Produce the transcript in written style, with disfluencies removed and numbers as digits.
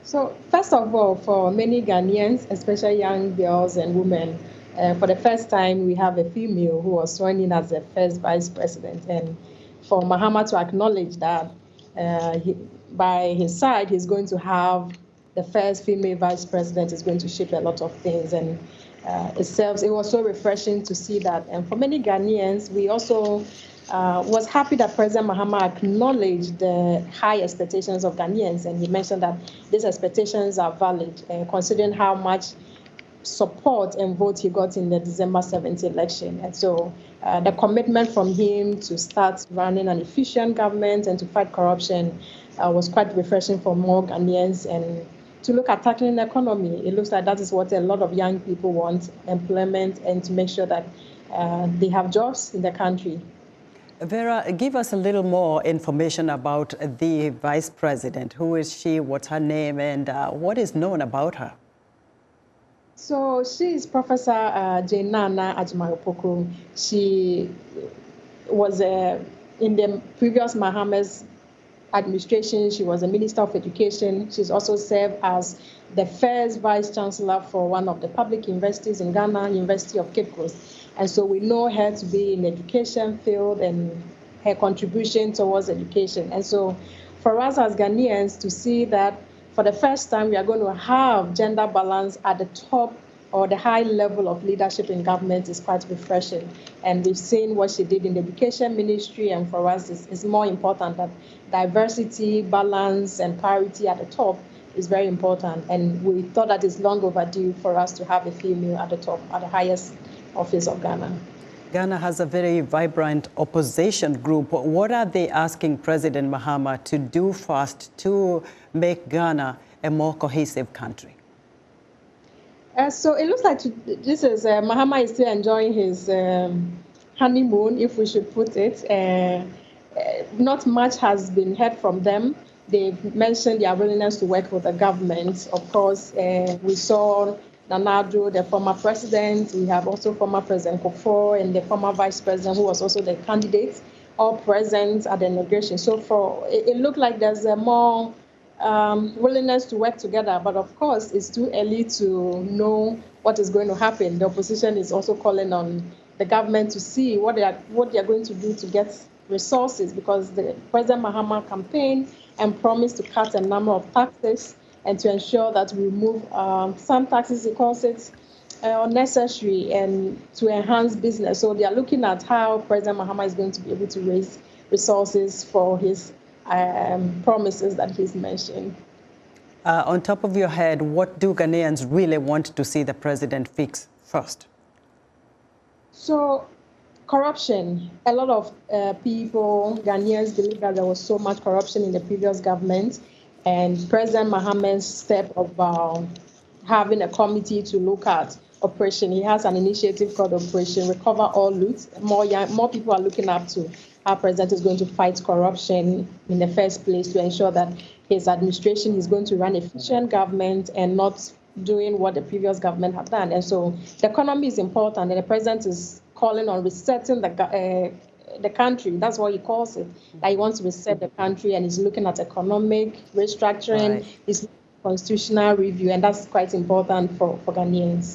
So first of all, for many Ghanaians, especially young girls and women, for the first time we have a female who was sworn in as the first vice president. And for Mahama to acknowledge that by his side, he's going to have the first female vice president is going to shape a lot of things. And it was so refreshing to see that. And for many Ghanaians, we also was happy that President Mahama acknowledged the high expectations of Ghanaians, and he mentioned that these expectations are valid, considering how much support and vote he got in the December 7th election. And so the commitment from him to start running an efficient government and to fight corruption was quite refreshing for more Ghanaians. And to look at tackling the economy, it looks like that is what a lot of young people want, employment, and to make sure that they have jobs in the country. Vera, give us a little more information about the vice president. Who is she? What's her name? And what is known about her? So she is Professor Nana Akufo-Addo. She was in the previous Mahama's administration. She was a Minister of Education. She's also served as the first Vice Chancellor for one of the public universities in Ghana, University of Cape Coast. And so we know her to be in the education field and her contribution towards education. And so for us as Ghanaians to see that for the first time we are going to have gender balance at the top or the high level of leadership in government is quite refreshing. And we've seen what she did in the education ministry, and for us it's more important that diversity, balance, and parity at the top is very important. And we thought that it's long overdue for us to have a female at the top, at the highest office of Ghana. Ghana has a very vibrant opposition group. What are they asking President Mahama to do first to make Ghana a more cohesive country? So it looks like this is Mahama is still enjoying his honeymoon, if we should put it. Not much has been heard from them. They've mentioned their willingness to work with the government. Of course, we saw Nana Akufo-Addo, the former president. We have also former President Kufuor and the former vice president, who was also the candidate, all present at the inauguration. So it looked like there's a more willingness to work together. But of course, it's too early to know what is going to happen. The opposition is also calling on the government to see what they are going to do to get resources, because the President Mahama campaigned and promised to cut a number of taxes and to ensure that we remove some taxes, he calls it, unnecessary, and to enhance business. So they are looking at how President Mahama is going to be able to raise resources for his promises that he's mentioned. On top of your head, what do Ghanaians really want to see the president fix first? So corruption. A lot of people, Ghanaians, believe that there was so much corruption in the previous government. And President Mahama's step of having a committee to look at operation, he has an initiative called Operation Recover All Loot. More people are looking up to how President is going to fight corruption in the first place to ensure that his administration is going to run efficient government and not doing what the previous government had done. And so the economy is important, and the President is calling on resetting the country. That's what he calls it. That he wants to reset the country, and he's looking at economic restructuring, his constitutional review, and that's quite important for Ghanaians.